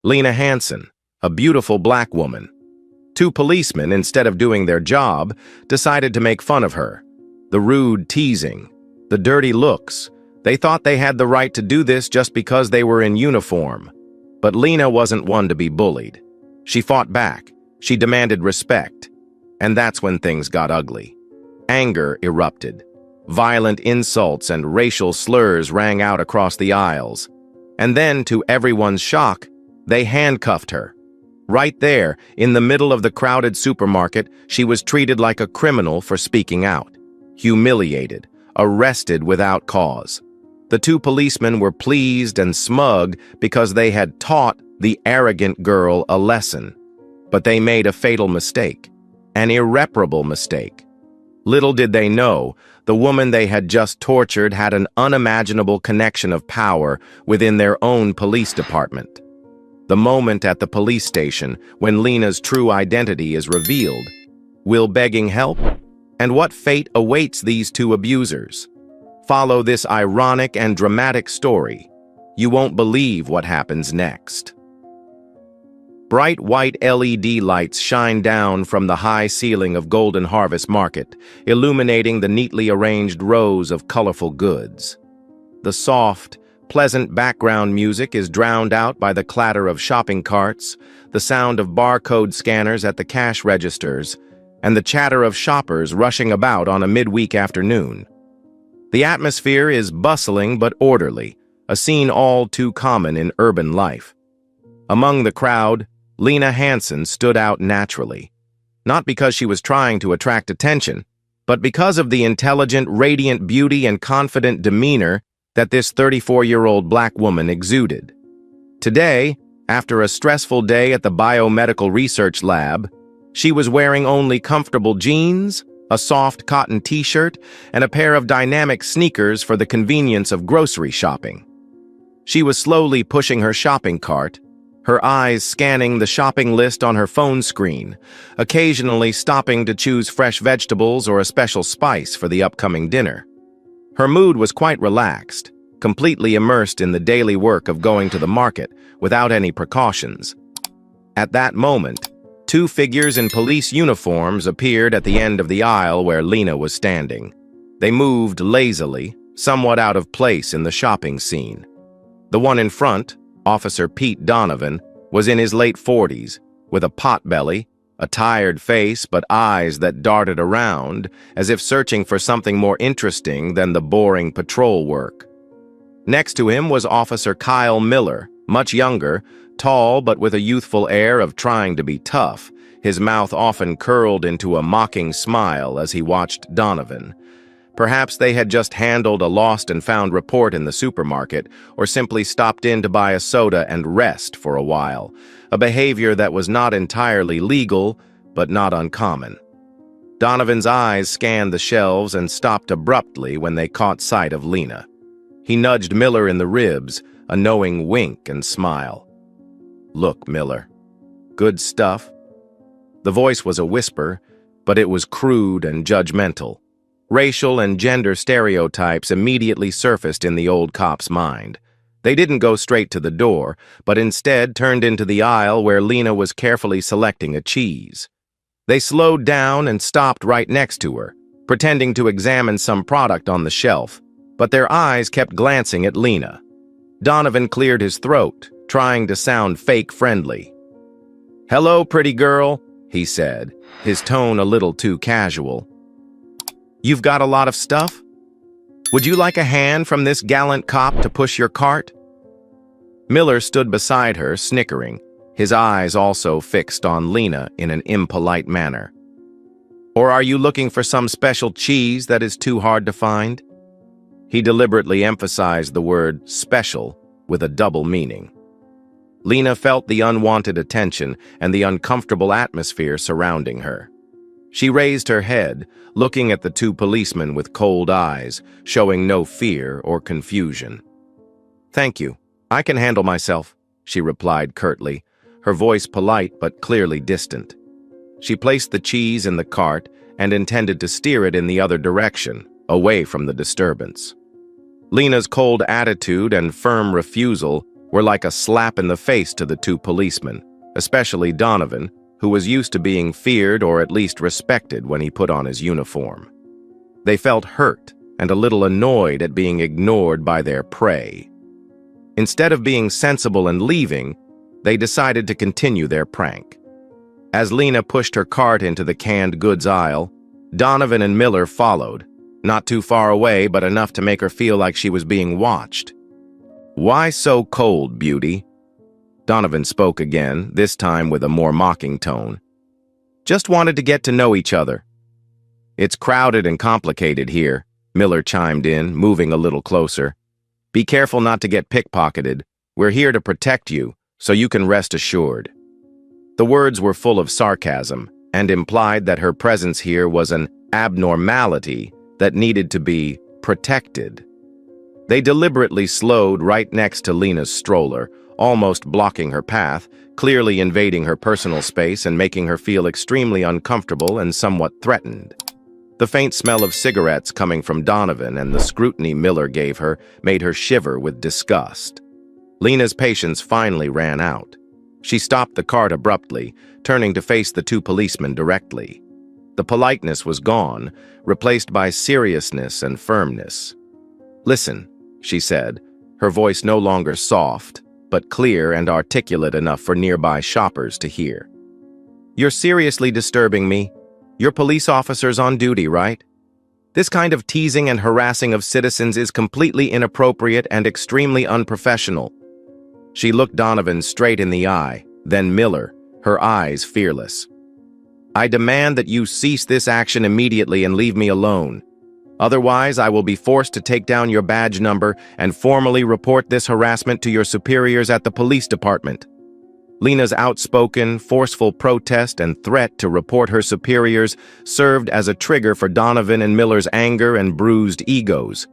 Lena Hansen, a beautiful black woman. Two policemen, instead of doing their job, decided to make fun of her. The rude teasing, the dirty looks. They thought they had the right to do this just because they were in uniform. But Lena wasn't one to be bullied. She fought back. She demanded respect. And that's when things got ugly. Anger erupted. Violent insults and racial slurs rang out across the aisles. And then, to everyone's shock, they handcuffed her. Right there, in the middle of the crowded supermarket, she was treated like a criminal for speaking out. Humiliated, arrested without cause. The two policemen were pleased and smug because they had taught the arrogant girl a lesson. But they made a fatal mistake, an irreparable mistake. Little did they know, the woman they had just tortured had an unimaginable connection of power within their own police department. The moment at the police station when Lena's true identity is revealed. Will begging help? And what fate awaits these two abusers? Follow this ironic and dramatic story. You won't believe what happens next. Bright white LED lights shine down from the high ceiling of Golden Harvest Market, illuminating the neatly arranged rows of colorful goods. The soft, pleasant background music is drowned out by the clatter of shopping carts, the sound of barcode scanners at the cash registers, and the chatter of shoppers rushing about on a midweek afternoon. The atmosphere is bustling but orderly, a scene all too common in urban life. Among the crowd, Lena Hansen stood out naturally, not because she was trying to attract attention, but because of the intelligent, radiant beauty and confident demeanor that this 34-year-old black woman exuded. Today, after a stressful day at the biomedical research lab, she was wearing only comfortable jeans, a soft cotton t-shirt, and a pair of dynamic sneakers for the convenience of grocery shopping. She was slowly pushing her shopping cart, her eyes scanning the shopping list on her phone screen, occasionally stopping to choose fresh vegetables or a special spice for the upcoming dinner. Her mood was quite relaxed, completely immersed in the daily work of going to the market without any precautions. At that moment, two figures in police uniforms appeared at the end of the aisle where Lena was standing. They moved lazily, somewhat out of place in the shopping scene. The one in front, Officer Pete Donovan, was in his late 40s, with a potbelly, a tired face but eyes that darted around, as if searching for something more interesting than the boring patrol work. Next to him was Officer Kyle Miller, much younger, tall but with a youthful air of trying to be tough, his mouth often curled into a mocking smile as he watched Donovan. Perhaps they had just handled a lost-and-found report in the supermarket, or simply stopped in to buy a soda and rest for a while, a behavior that was not entirely legal, but not uncommon. Donovan's eyes scanned the shelves and stopped abruptly when they caught sight of Lena. He nudged Miller in the ribs, a knowing wink and smile. "Look, Miller. Good stuff." The voice was a whisper, but it was crude and judgmental. Racial and gender stereotypes immediately surfaced in the old cop's mind. They didn't go straight to the door, but instead turned into the aisle where Lena was carefully selecting a cheese. They slowed down and stopped right next to her, pretending to examine some product on the shelf, but their eyes kept glancing at Lena. Donovan cleared his throat, trying to sound fake friendly. "Hello, pretty girl," he said, his tone a little too casual. "You've got a lot of stuff? Would you like a hand from this gallant cop to push your cart?" Miller stood beside her, snickering, his eyes also fixed on Lena in an impolite manner. "Or are you looking for some special cheese that is too hard to find?" He deliberately emphasized the word special with a double meaning. Lena felt the unwanted attention and the uncomfortable atmosphere surrounding her. She raised her head, looking at the two policemen with cold eyes, showing no fear or confusion. "Thank you. I can handle myself," she replied curtly, her voice polite but clearly distant. She placed the cheese in the cart and intended to steer it in the other direction, away from the disturbance. Lena's cold attitude and firm refusal were like a slap in the face to the two policemen, especially Donovan, who was used to being feared or at least respected when he put on his uniform. They felt hurt and a little annoyed at being ignored by their prey. Instead of being sensible and leaving, they decided to continue their prank. As Lena pushed her cart into the canned goods aisle, Donovan and Miller followed, not too far away but enough to make her feel like she was being watched. "Why so cold, beauty?" Donovan spoke again, this time with a more mocking tone. "Just wanted to get to know each other." "It's crowded and complicated here," Miller chimed in, moving a little closer. "Be careful not to get pickpocketed. We're here to protect you, so you can rest assured." The words were full of sarcasm and implied that her presence here was an abnormality that needed to be protected. They deliberately slowed right next to Lena's stroller, almost blocking her path, clearly invading her personal space and making her feel extremely uncomfortable and somewhat threatened. The faint smell of cigarettes coming from Donovan and the scrutiny Miller gave her made her shiver with disgust. Lena's patience finally ran out. She stopped the cart abruptly, turning to face the two policemen directly. The politeness was gone, replaced by seriousness and firmness. "Listen," she said, her voice no longer soft, but clear and articulate enough for nearby shoppers to hear. "You're seriously disturbing me. You're police officers on duty, right? This kind of teasing and harassing of citizens is completely inappropriate and extremely unprofessional." She looked Donovan straight in the eye, then Miller, her eyes fearless. "I demand that you cease this action immediately and leave me alone. Otherwise, I will be forced to take down your badge number and formally report this harassment to your superiors at the police department." Lena's outspoken, forceful protest and threat to report her superiors served as a trigger for Donovan and Miller's anger and bruised egos.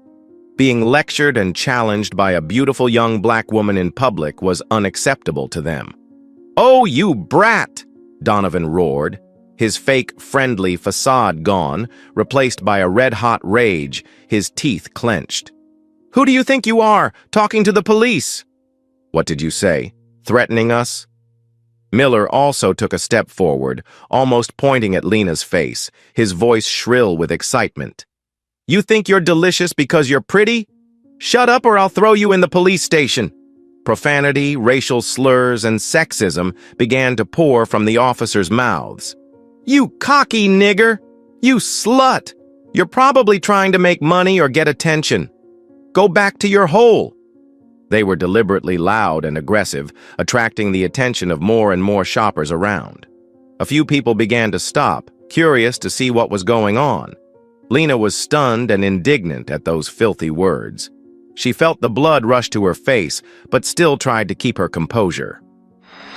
Being lectured and challenged by a beautiful young black woman in public was unacceptable to them. "Oh, you brat!" Donovan roared, his fake, friendly facade gone, replaced by a red-hot rage, his teeth clenched. "Who do you think you are, talking to the police?" "What did you say? Threatening us?" Miller also took a step forward, almost pointing at Lena's face, his voice shrill with excitement. "You think you're delicious because you're pretty? Shut up or I'll throw you in the police station." Profanity, racial slurs, and sexism began to pour from the officers' mouths. "You cocky nigger! You slut! You're probably trying to make money or get attention. Go back to your hole." They were deliberately loud and aggressive, attracting the attention of more and more shoppers around. A few people began to stop, curious to see what was going on. Lena was stunned and indignant at those filthy words. She felt the blood rush to her face, but still tried to keep her composure.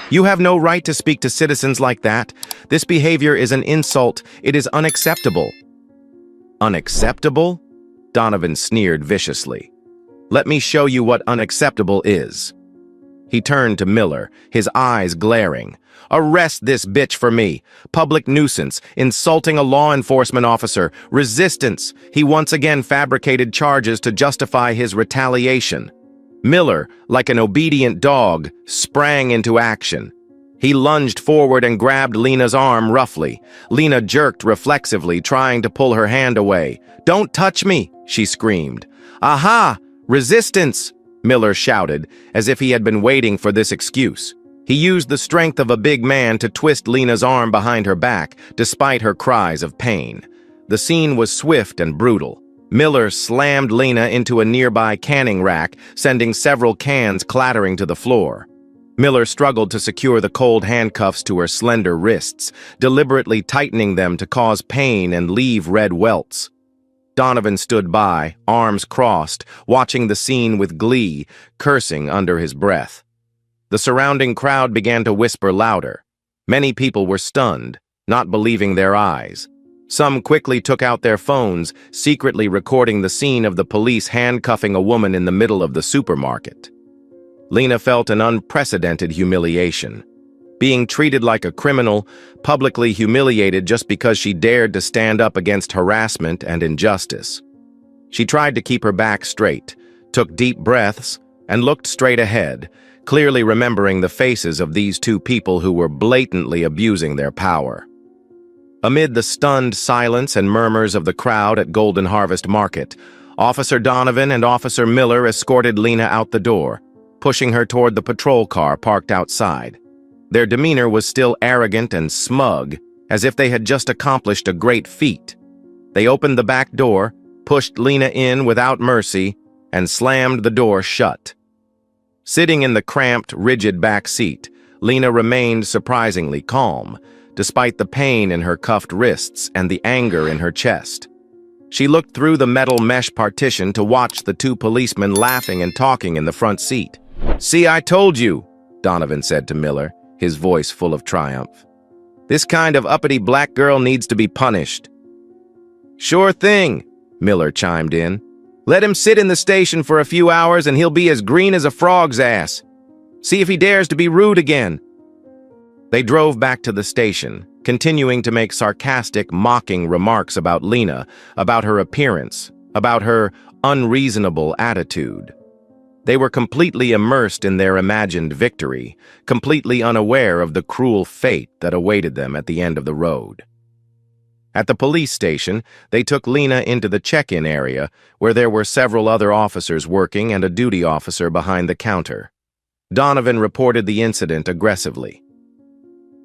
"You have no right to speak to citizens like that. This behavior is an insult. It is unacceptable." "Unacceptable?" Donovan sneered viciously. "Let me show you what unacceptable is." He turned to Miller, his eyes glaring. "Arrest this bitch for me. Public nuisance, insulting a law enforcement officer, resistance." He once again fabricated charges to justify his retaliation. Miller, like an obedient dog, sprang into action. He lunged forward and grabbed Lena's arm roughly. Lena jerked reflexively, trying to pull her hand away. "Don't touch me!" she screamed. "Aha! Resistance!" Miller shouted, as if he had been waiting for this excuse. He used the strength of a big man to twist Lena's arm behind her back, despite her cries of pain. The scene was swift and brutal. Miller slammed Lena into a nearby canning rack, sending several cans clattering to the floor. Miller struggled to secure the cold handcuffs to her slender wrists, deliberately tightening them to cause pain and leave red welts. Donovan stood by, arms crossed, watching the scene with glee, cursing under his breath. The surrounding crowd began to whisper louder. Many people were stunned, not believing their eyes. Some quickly took out their phones, secretly recording the scene of the police handcuffing a woman in the middle of the supermarket. Lena felt an unprecedented humiliation. Being treated like a criminal, publicly humiliated just because she dared to stand up against harassment and injustice. She tried to keep her back straight, took deep breaths, and looked straight ahead, clearly remembering the faces of these two people who were blatantly abusing their power. Amid the stunned silence and murmurs of the crowd at Golden Harvest Market, Officer Donovan and Officer Miller escorted Lena out the door, pushing her toward the patrol car parked outside. Their demeanor was still arrogant and smug, as if they had just accomplished a great feat. They opened the back door, pushed Lena in without mercy, and slammed the door shut. Sitting in the cramped, rigid back seat, Lena remained surprisingly calm, despite the pain in her cuffed wrists and the anger in her chest. She looked through the metal mesh partition to watch the two policemen laughing and talking in the front seat. "See, I told you," Donovan said to Miller, his voice full of triumph. "This kind of uppity black girl needs to be punished." "Sure thing," Miller chimed in. "Let him sit in the station for a few hours and he'll be as green as a frog's ass. See if he dares to be rude again." They drove back to the station, continuing to make sarcastic, mocking remarks about Lena, about her appearance, about her unreasonable attitude. They were completely immersed in their imagined victory, completely unaware of the cruel fate that awaited them at the end of the road. At the police station, they took Lena into the check-in area, where there were several other officers working and a duty officer behind the counter. Donovan reported the incident aggressively.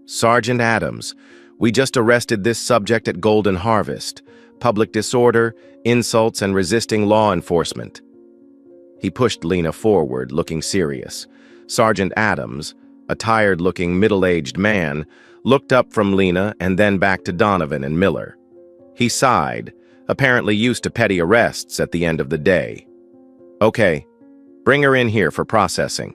"Sergeant Adams, we just arrested this subject at Golden Harvest. Public disorder, insults, and resisting law enforcement." He pushed Lena forward, looking serious. Sergeant Adams, a tired-looking, middle-aged man, looked up from Lena and then back to Donovan and Miller. He sighed, apparently used to petty arrests at the end of the day. "Okay, bring her in here for processing."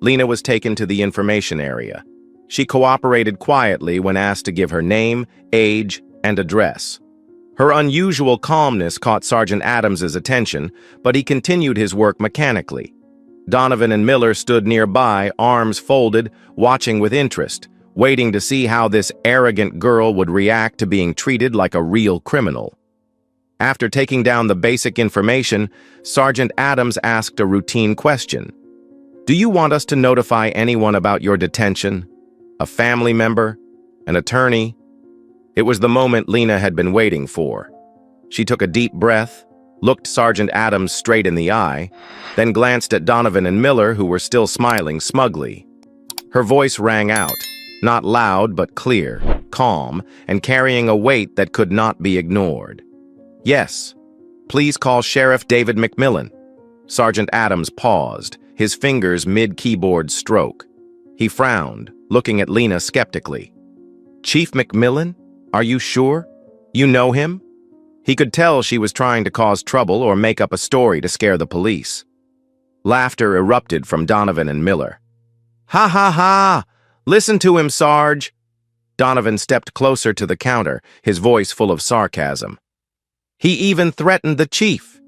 Lena was taken to the information area. She cooperated quietly when asked to give her name, age, and address. Her unusual calmness caught Sergeant Adams's attention, but he continued his work mechanically. Donovan and Miller stood nearby, arms folded, watching with interest, waiting to see how this arrogant girl would react to being treated like a real criminal. After taking down the basic information, Sergeant Adams asked a routine question. "Do you want us to notify anyone about your detention? A family member? An attorney?" It was the moment Lena had been waiting for. She took a deep breath, looked Sergeant Adams straight in the eye, then glanced at Donovan and Miller, who were still smiling smugly. Her voice rang out, not loud but clear, calm, and carrying a weight that could not be ignored. "Yes, please call Sheriff David McMillan." Sergeant Adams paused, his fingers mid-keyboard stroke. He frowned, looking at Lena skeptically. "Chief McMillan? Are you sure? You know him?" He could tell she was trying to cause trouble or make up a story to scare the police. Laughter erupted from Donovan and Miller. "Ha ha ha! Listen to him, Sarge!" Donovan stepped closer to the counter, his voice full of sarcasm. "He even threatened the chief.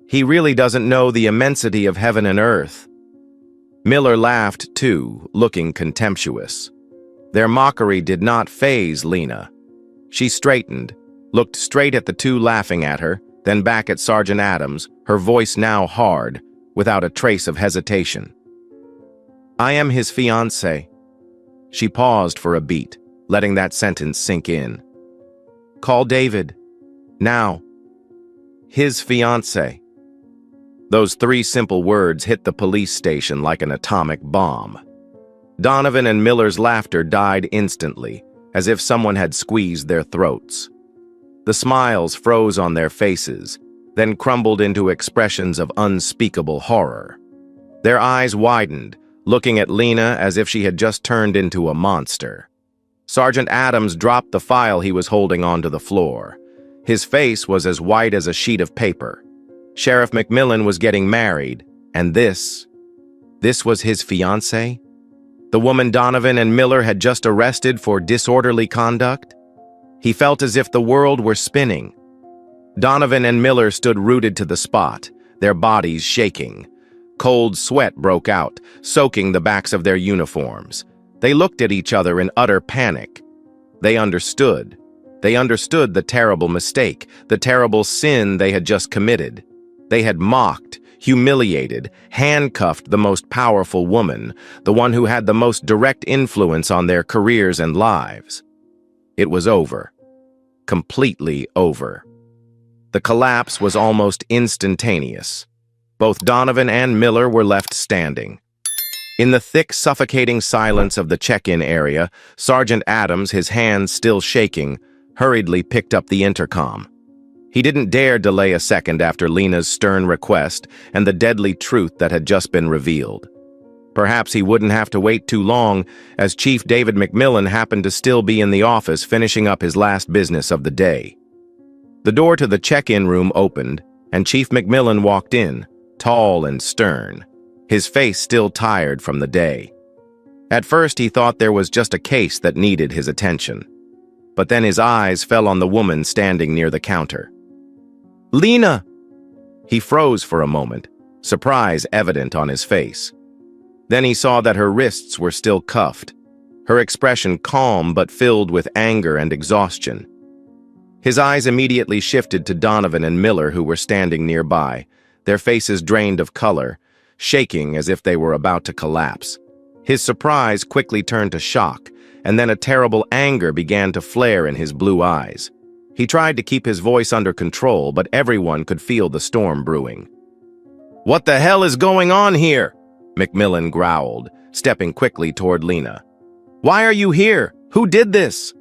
He really doesn't know the immensity of heaven and earth." Miller laughed too, looking contemptuous. Their mockery did not faze Lena. She straightened, looked straight at the two laughing at her, then back at Sergeant Adams, her voice now hard, without a trace of hesitation. "I am his fiancé." She paused for a beat, letting that sentence sink in. "Call David. Now. His fiancé." Those three simple words hit the police station like an atomic bomb. Donovan and Miller's laughter died instantly, as if someone had squeezed their throats. The smiles froze on their faces, then crumbled into expressions of unspeakable horror. Their eyes widened, looking at Lena as if she had just turned into a monster. Sergeant Adams dropped the file he was holding onto the floor. His face was as white as a sheet of paper. Sheriff McMillan was getting married, and this was his fiancée? The woman Donovan and Miller had just arrested for disorderly conduct? He felt as if the world were spinning. Donovan and Miller stood rooted to the spot, their bodies shaking. Cold sweat broke out, soaking the backs of their uniforms. They looked at each other in utter panic. They understood. They understood the terrible mistake, the terrible sin they had just committed. They had mocked, humiliated, handcuffed the most powerful woman, the one who had the most direct influence on their careers and lives. It was over. Completely over. The collapse was almost instantaneous. Both Donovan and Miller were left standing. In the thick, suffocating silence of the check-in area, Sergeant Adams, his hands still shaking, hurriedly picked up the intercom. He didn't dare delay a second after Lena's stern request and the deadly truth that had just been revealed. Perhaps he wouldn't have to wait too long, as Chief David McMillan happened to still be in the office finishing up his last business of the day. The door to the check-in room opened, and Chief McMillan walked in, tall and stern, his face still tired from the day. At first he thought there was just a case that needed his attention. But then his eyes fell on the woman standing near the counter. "Lena!" He froze for a moment, surprise evident on his face. Then he saw that her wrists were still cuffed, her expression calm but filled with anger and exhaustion. His eyes immediately shifted to Donovan and Miller, who were standing nearby, their faces drained of color, shaking as if they were about to collapse. His surprise quickly turned to shock, and then a terrible anger began to flare in his blue eyes. He tried to keep his voice under control, but everyone could feel the storm brewing. "What the hell is going on here?" McMillan growled, stepping quickly toward Lena. "Why are you here? Who did this?"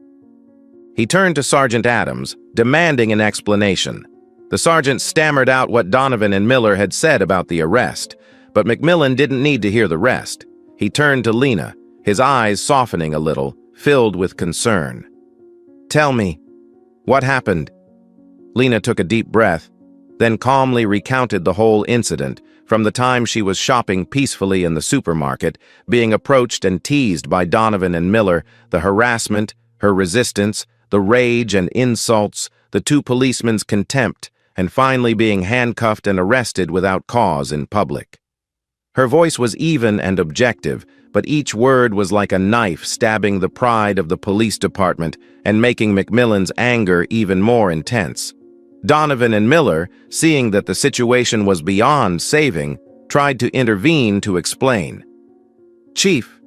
He turned to Sergeant Adams, demanding an explanation. The sergeant stammered out what Donovan and Miller had said about the arrest, but McMillan didn't need to hear the rest. He turned to Lena, his eyes softening a little, filled with concern. "Tell me, what happened?" Lena took a deep breath, then calmly recounted the whole incident, from the time she was shopping peacefully in the supermarket, being approached and teased by Donovan and Miller, the harassment, her resistance, the rage and insults, the two policemen's contempt, and finally being handcuffed and arrested without cause in public. Her voice was even and objective, but each word was like a knife stabbing the pride of the police department and making McMillan's anger even more intense. Donovan and Miller, seeing that the situation was beyond saving, tried to intervene to explain. "Chief,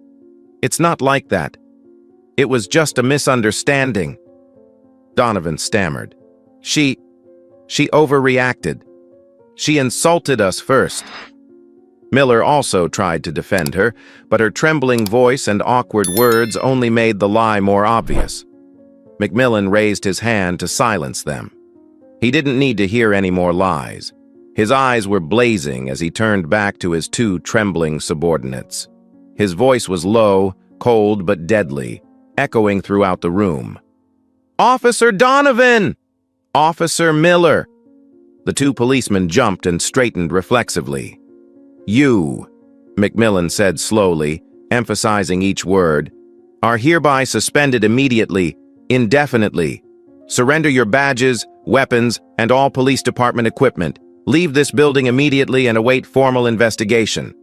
it's not like that. It was just a misunderstanding." Donovan stammered. She overreacted. She insulted us first." Miller also tried to defend her, but her trembling voice and awkward words only made the lie more obvious. McMillan raised his hand to silence them. He didn't need to hear any more lies. His eyes were blazing as he turned back to his two trembling subordinates. His voice was low, cold but deadly, echoing throughout the room. "Officer Donovan! Officer Miller!" The two policemen jumped and straightened reflexively. "You," McMillan said slowly, emphasizing each word, "are hereby suspended immediately, indefinitely. Surrender your badges, weapons, and all police department equipment. Leave this building immediately and await formal investigation."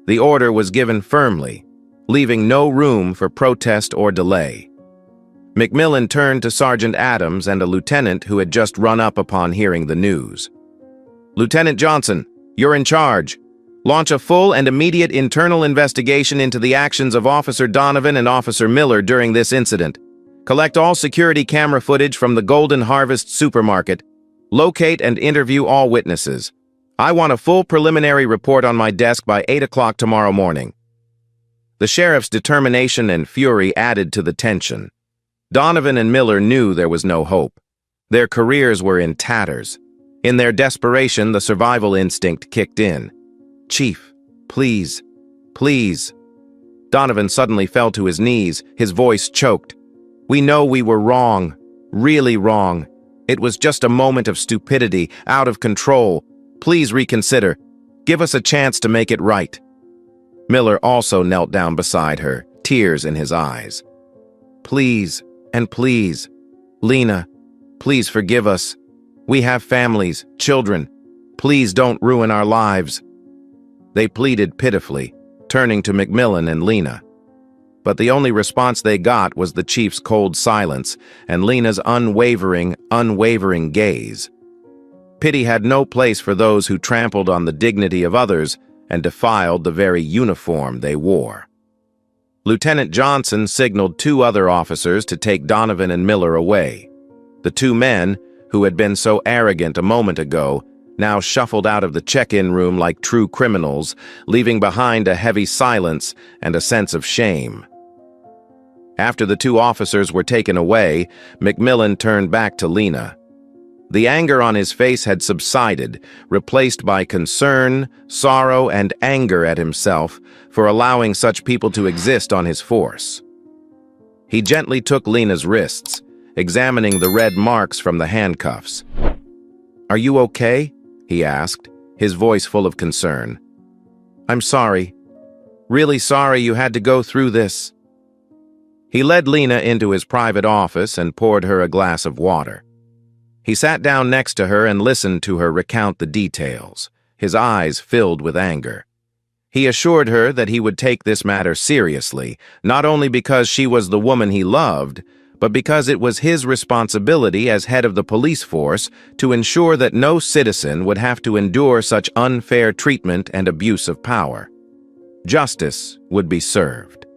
The order was given firmly, leaving no room for protest or delay. McMillan turned to Sergeant Adams and a lieutenant who had just run up upon hearing the news. "Lieutenant Johnson, you're in charge. Launch a full and immediate internal investigation into the actions of Officer Donovan and Officer Miller during this incident. Collect all security camera footage from the Golden Harvest supermarket. Locate and interview all witnesses. I want a full preliminary report on my desk by 8 o'clock tomorrow morning." The sheriff's determination and fury added to the tension. Donovan and Miller knew there was no hope. Their careers were in tatters. In their desperation, the survival instinct kicked in. "Chief, please, please." Donovan suddenly fell to his knees, his voice choked. "We know we were wrong, really wrong. It was just a moment of stupidity, out of control. Please reconsider. Give us a chance to make it right." Miller also knelt down beside her, tears in his eyes. "Please, and please, Lena, please forgive us. We have families, children. Please don't ruin our lives." They pleaded pitifully, turning to McMillan and Lena. But the only response they got was the chief's cold silence and Lena's unwavering gaze. Pity had no place for those who trampled on the dignity of others and defiled the very uniform they wore. Lieutenant Johnson signaled 2 other officers to take Donovan and Miller away. The 2 men, who had been so arrogant a moment ago, now shuffled out of the check-in room like true criminals, leaving behind a heavy silence and a sense of shame. After the 2 officers were taken away, McMillan turned back to Lena. The anger on his face had subsided, replaced by concern, sorrow, and anger at himself for allowing such people to exist on his force. He gently took Lena's wrists, examining the red marks from the handcuffs. "Are you okay?" he asked, his voice full of concern. "I'm sorry. Really sorry you had to go through this." He led Lena into his private office and poured her a glass of water. He sat down next to her and listened to her recount the details, his eyes filled with anger. He assured her that he would take this matter seriously, not only because she was the woman he loved, but because it was his responsibility as head of the police force to ensure that no citizen would have to endure such unfair treatment and abuse of power. Justice would be served.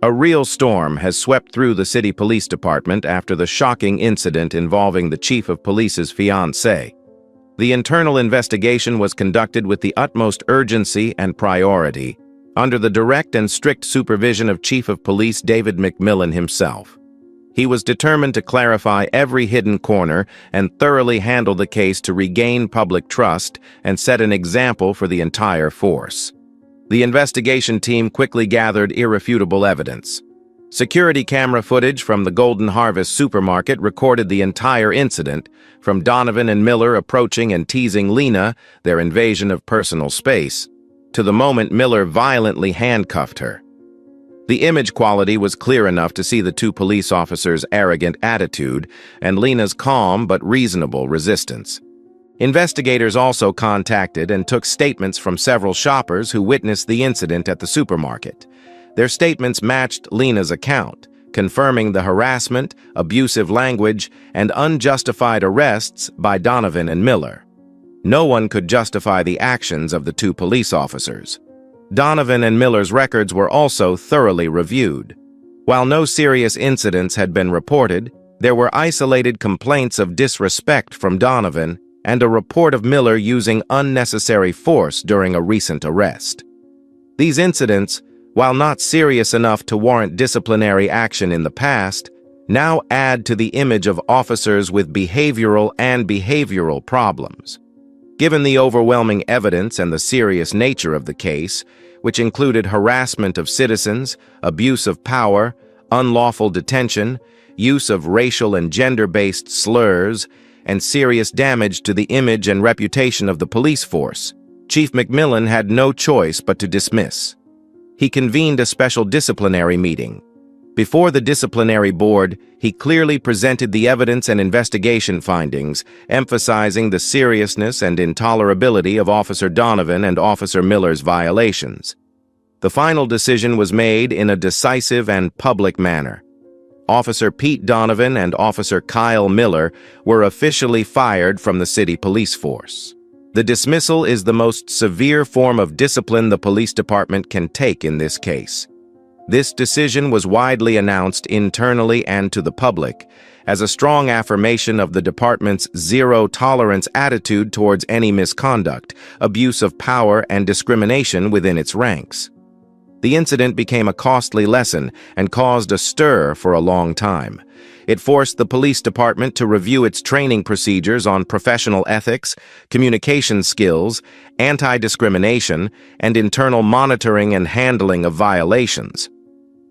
A real storm has swept through the city police department after the shocking incident involving the chief of police's fiancée. The internal investigation was conducted with the utmost urgency and priority, under the direct and strict supervision of Chief of Police David McMillan himself. He was determined to clarify every hidden corner and thoroughly handle the case to regain public trust and set an example for the entire force. The investigation team quickly gathered irrefutable evidence. Security camera footage from the Golden Harvest supermarket recorded the entire incident, from Donovan and Miller approaching and teasing Lena, their invasion of personal space, to the moment Miller violently handcuffed her. The image quality was clear enough to see the 2 police officers' arrogant attitude and Lena's calm but reasonable resistance. Investigators also contacted and took statements from several shoppers who witnessed the incident at the supermarket. Their statements matched Lena's account, confirming the harassment, abusive language, and unjustified arrests by Donovan and Miller. No one could justify the actions of the 2 police officers. Donovan and Miller's records were also thoroughly reviewed. While no serious incidents had been reported, there were isolated complaints of disrespect from Donovan and a report of Miller using unnecessary force during a recent arrest. These incidents, while not serious enough to warrant disciplinary action in the past, now add to the image of officers with behavioral problems. Given the overwhelming evidence and the serious nature of the case, which included harassment of citizens, abuse of power, unlawful detention, use of racial and gender-based slurs, and serious damage to the image and reputation of the police force, Chief McMillan had no choice but to dismiss. He convened a special disciplinary meeting. Before the disciplinary board, he clearly presented the evidence and investigation findings, emphasizing the seriousness and intolerability of Officer Donovan and Officer Miller's violations. The final decision was made in a decisive and public manner. Officer Pete Donovan and Officer Kyle Miller were officially fired from the city police force. The dismissal is the most severe form of discipline the police department can take in this case. This decision was widely announced internally and to the public as a strong affirmation of the department's zero-tolerance attitude towards any misconduct, abuse of power, and discrimination within its ranks. The incident became a costly lesson and caused a stir for a long time. It forced the police department to review its training procedures on professional ethics, communication skills, anti-discrimination, and internal monitoring and handling of violations.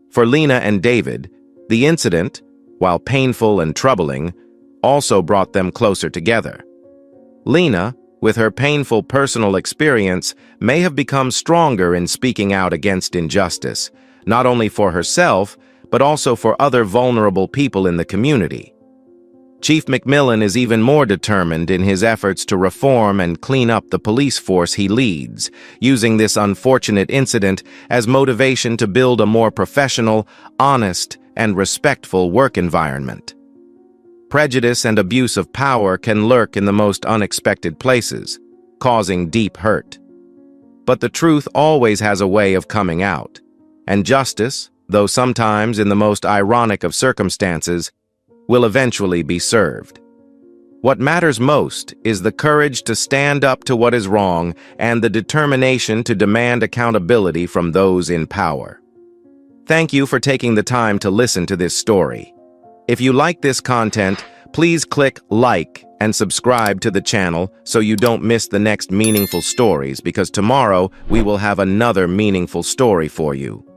For Lena and David, the incident, while painful and troubling, also brought them closer together. Lena, with her painful personal experience, may have become stronger in speaking out against injustice, not only for herself, but also for other vulnerable people in the community. Chief McMillan is even more determined in his efforts to reform and clean up the police force he leads, using this unfortunate incident as motivation to build a more professional, honest, and respectful work environment. Prejudice and abuse of power can lurk in the most unexpected places, causing deep hurt. But the truth always has a way of coming out, and justice, though sometimes in the most ironic of circumstances, will eventually be served. What matters most is the courage to stand up to what is wrong and the determination to demand accountability from those in power. Thank you for taking the time to listen to this story. If you like this content, please click like and subscribe to the channel so you don't miss the next meaningful stories, because tomorrow we will have another meaningful story for you.